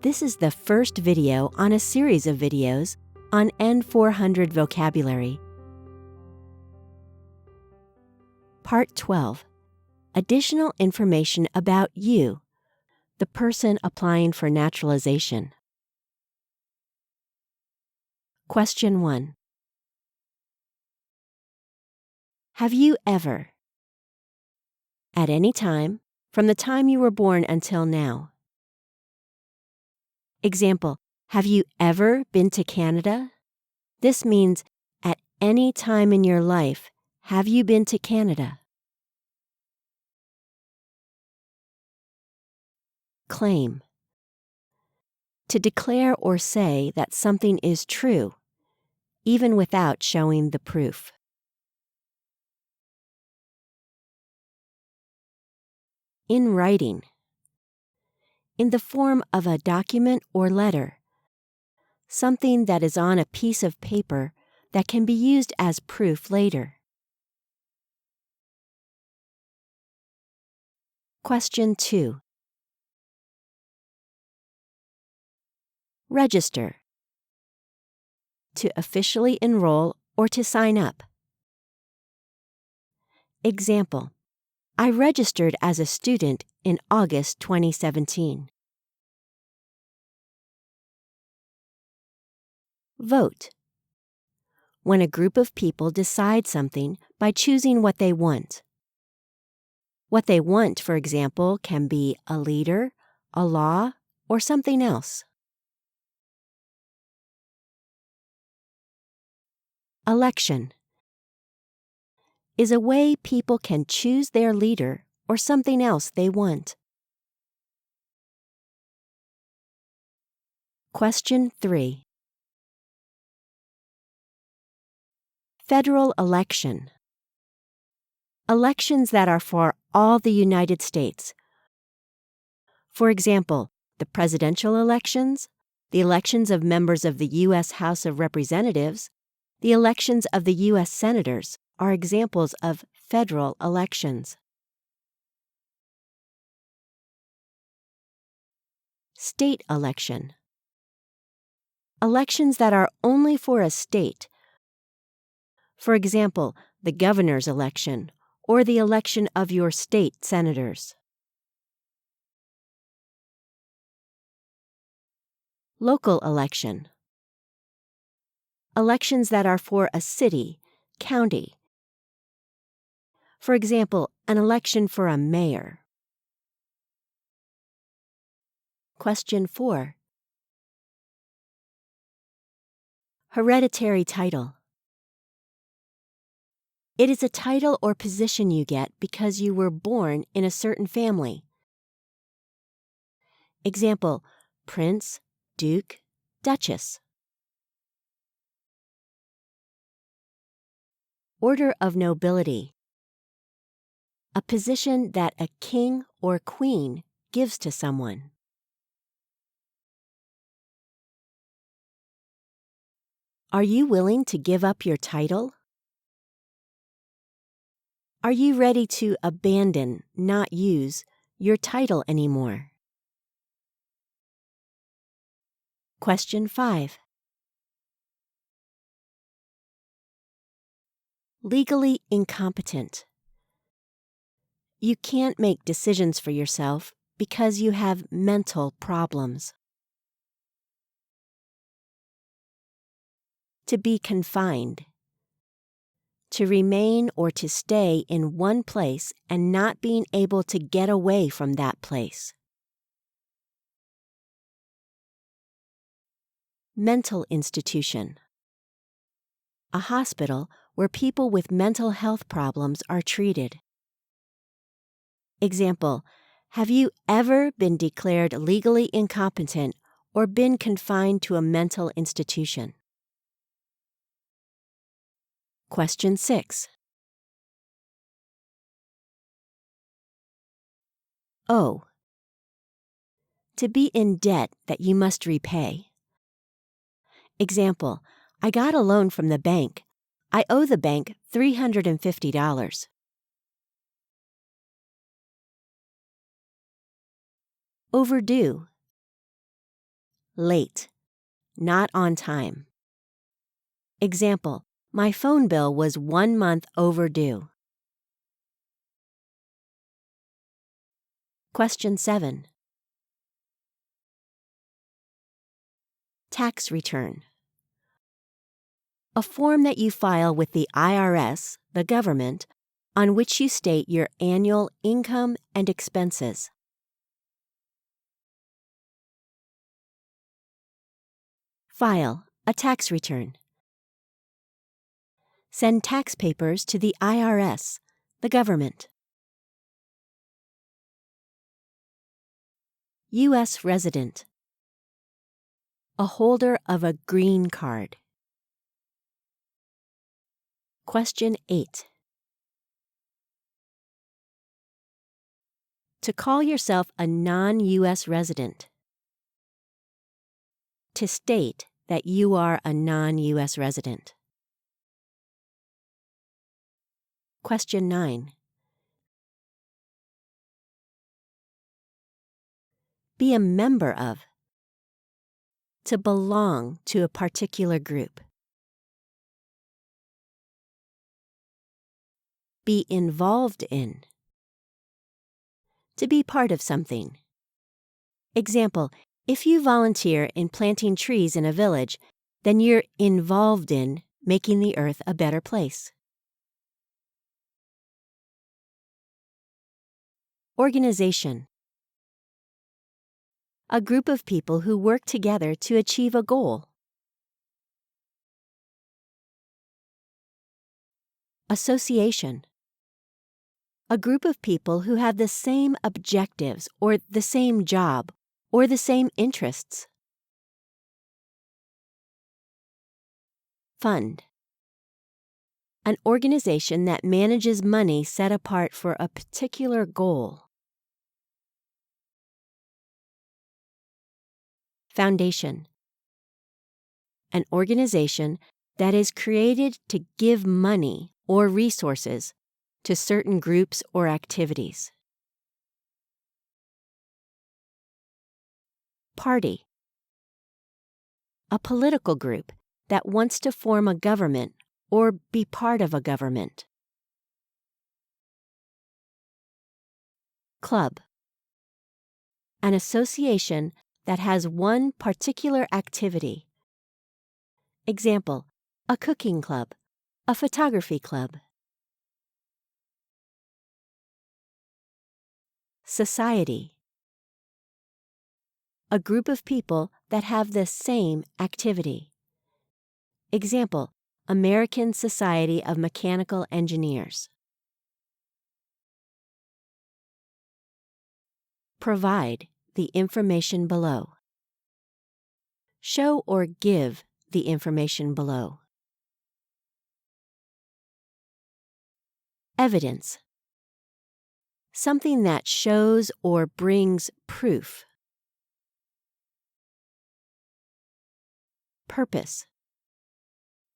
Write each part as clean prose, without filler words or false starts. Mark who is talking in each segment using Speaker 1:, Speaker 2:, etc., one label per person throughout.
Speaker 1: This is the first video on a series of videos on N-400 vocabulary. Part 12. Additional information about you, the person applying for naturalization. Question 1. Have you ever, at any time, from the time you were born until now? Example, have you ever been to Canada? This means, at any time in your life, have you been to Canada? Claim. To declare or say that something is true, even without showing the proof. In writing. In the form of a document or letter, something that is on a piece of paper that can be used as proof later. Question 2. Register. To officially enroll or to sign up. Example, I registered as a student in August 2017. Vote. When a group of people decide something by choosing what they want. What they want, for example, can be a leader, a law, or something else. Election is a way people can choose their leader or something else they want. Question 3. Federal election. Elections that are for all the United States. For example, the presidential elections, the elections of members of the U.S. House of Representatives, the elections of the U.S. Senators are examples of federal elections. State election. Elections that are only for a state. For example, the governor's election or the election of your state senators. Local election. Elections that are for a city, county. For example, an election for a mayor. Question 4. Hereditary title. It is a title or position you get because you were born in a certain family. Example, prince, duke, duchess. Order of nobility. A position that a king or queen gives to someone. Are you willing to give up your title? Are you ready to abandon, not use, your title anymore? Question 5. Legally incompetent. You can't make decisions for yourself because you have mental problems. To be confined. To remain or to stay in one place and not being able to get away from that place. Mental institution. A hospital where people with mental health problems are treated. Example, have you ever been declared legally incompetent or been confined to a mental institution? Question 6. O. To be in debt that you must repay. Example, I got a loan from the bank. I owe the bank $350. Overdue. late, not on time. Example, my phone bill was 1 month overdue. Question 7. Tax return. A form that you file with the IRS, the government, on which you state your annual income and expenses. File a tax return. Send tax papers to the IRS, the government. U.S. resident. A holder of a green card. Question 8. To call yourself a non-U.S. resident. To state that you are a non-U.S. resident. Question 9. Be a member of. To belong to a particular group. Be involved in. To be part of something. Example, if you volunteer in planting trees in a village, then you're involved in making the earth a better place. Organization. A group of people who work together to achieve a goal. Association. A group of people who have the same objectives or the same job or the same interests. Fund. An organization that manages money set apart for a particular goal. Foundation. An organization that is created to give money or resources to certain groups or activities. Party. A political group that wants to form a government or be part of a government. Club. An association that has one particular activity. Example, a cooking club, a photography club. Society. A group of people that have the same activity. Example, American Society of Mechanical Engineers. Provide the information below. Show or give the information below. Evidence. Something that shows or brings proof. Purpose.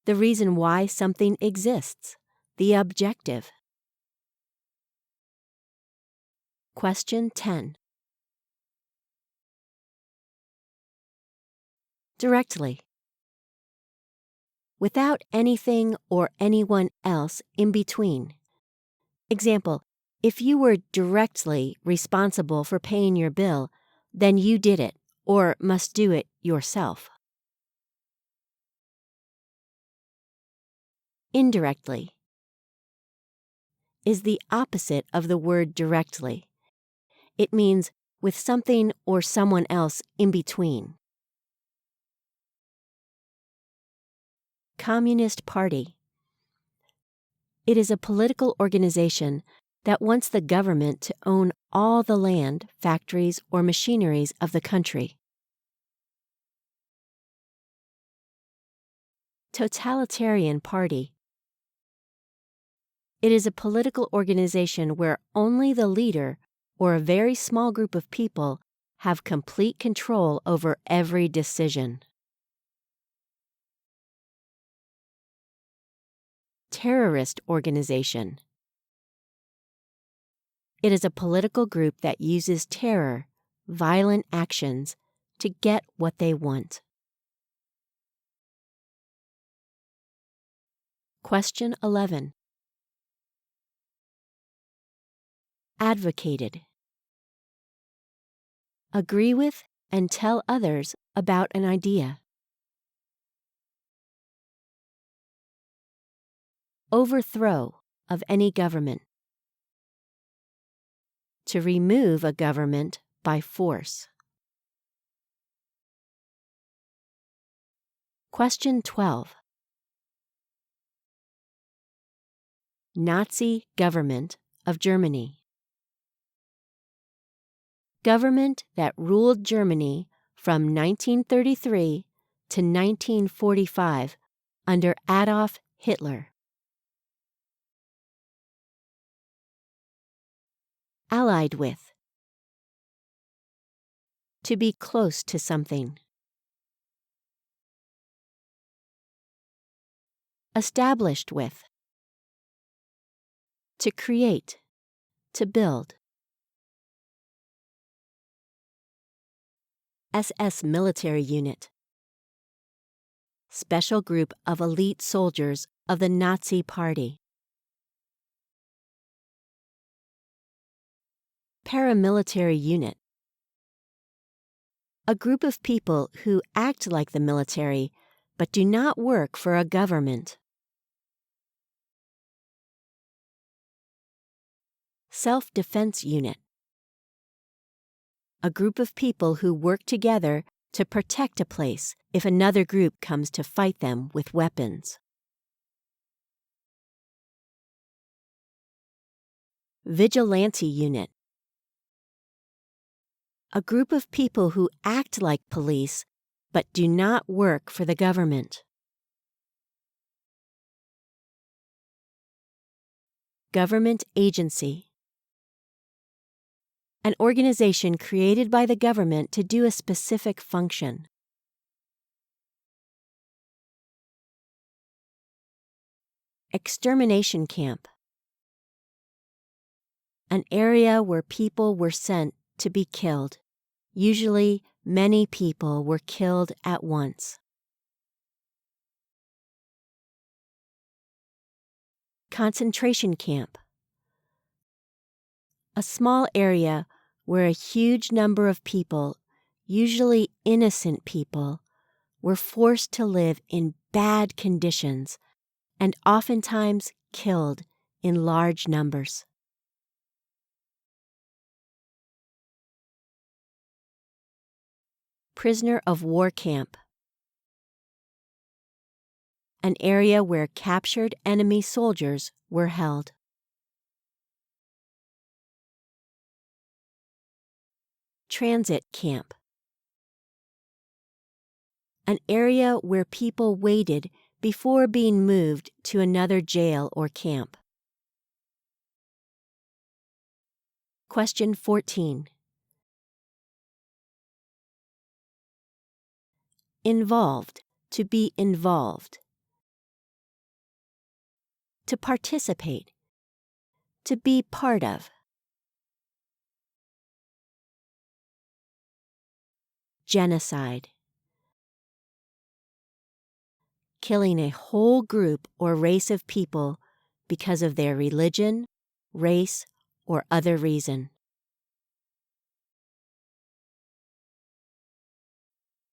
Speaker 1: The reason why something exists, the objective. Question 10. Directly. Without anything or anyone else in between. Example, if you were directly responsible for paying your bill, then you did it or must do it yourself. Indirectly. Is the opposite of the word directly. It means with something or someone else in between. Communist Party. It is a political organization that wants the government to own all the land, factories, or machineries of the country. Totalitarian Party. It is a political organization where only the leader or a very small group of people have complete control over every decision. Terrorist organization. It is a political group that uses terror, violent actions, to get what they want. Question 11. Advocated. Agree with and tell others about an idea. Overthrow of any government. To remove a government by force. Question 12. Nazi government of Germany. Government that ruled Germany from 1933 to 1945 under Adolf Hitler. Allied with. To be close to something. Established with. To create, to build. SS military unit. Special group of elite soldiers of the Nazi Party. Paramilitary unit. A group of people who act like the military but do not work for a government. Self-defense unit. A group of people who work together to protect a place if another group comes to fight them with weapons. Vigilante unit. A group of people who act like police but do not work for the government. Government agency. An organization created by the government to do a specific function. Extermination camp. An area where people were sent to be killed. Usually, many people were killed at once. Concentration camp. A small area where a huge number of people, usually innocent people, were forced to live in bad conditions and oftentimes killed in large numbers. Prisoner of war camp. An area where captured enemy soldiers were held. Transit camp. An area where people waited before being moved to another jail or camp. Question 14. Involved, to be involved. To participate, to be part of. Genocide. Killing a whole group or race of people because of their religion, race, or other reason.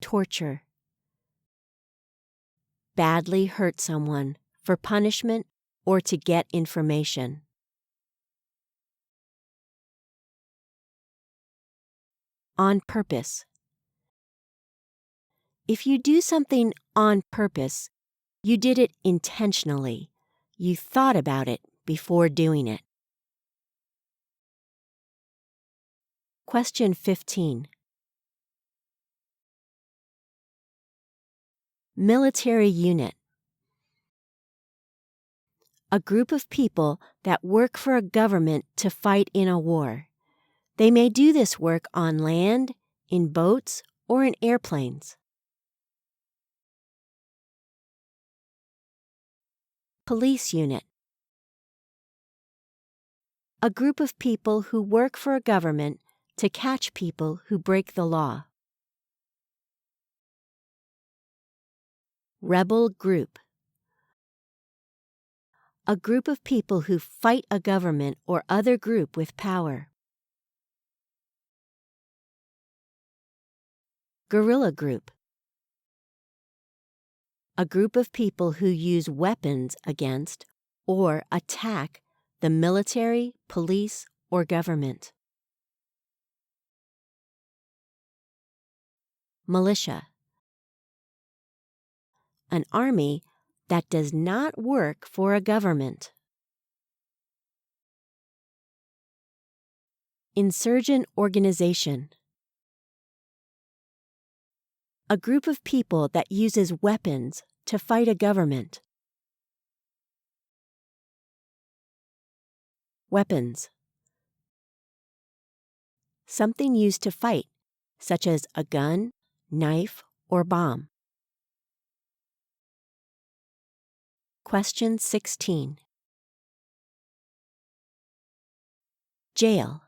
Speaker 1: Torture. Badly hurt someone for punishment or to get information. On purpose. If you do something on purpose, you did it intentionally. You thought about it before doing it. Question 15. Military unit. A group of people that work for a government to fight in a war. They may do this work on land, in boats, or in airplanes. Police unit. A group of people who work for a government to catch people who break the law. Rebel group. A group of people who fight a government or other group with power. Guerrilla group. A group of people who use weapons against or attack the military, police, or government. Militia. An army that does not work for a government. Insurgent organization. A group of people that uses weapons to fight a government. Weapons. Something used to fight, such as a gun, knife, or bomb. Question 16. Jail.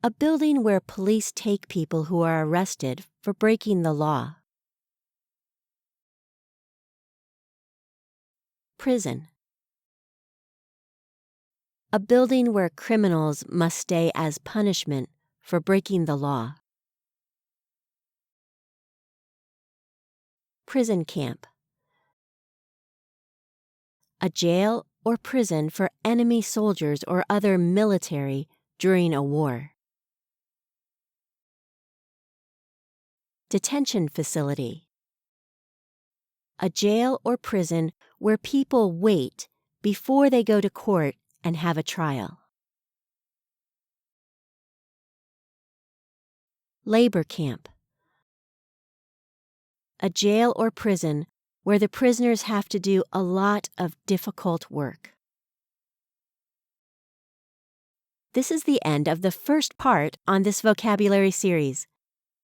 Speaker 1: A building where police take people who are arrested for breaking the law. Prison. A building where criminals must stay as punishment for breaking the law. Prison camp. A jail or prison for enemy soldiers or other military during a war. Detention facility. A jail or prison where people wait before they go to court and have a trial. Labor camp. A jail or prison where the prisoners have to do a lot of difficult work. This is the end of the first part on this vocabulary series.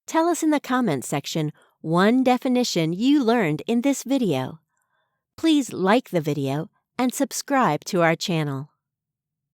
Speaker 1: Tell us in the comments section one definition you learned in this video. Please like the video and subscribe to our channel.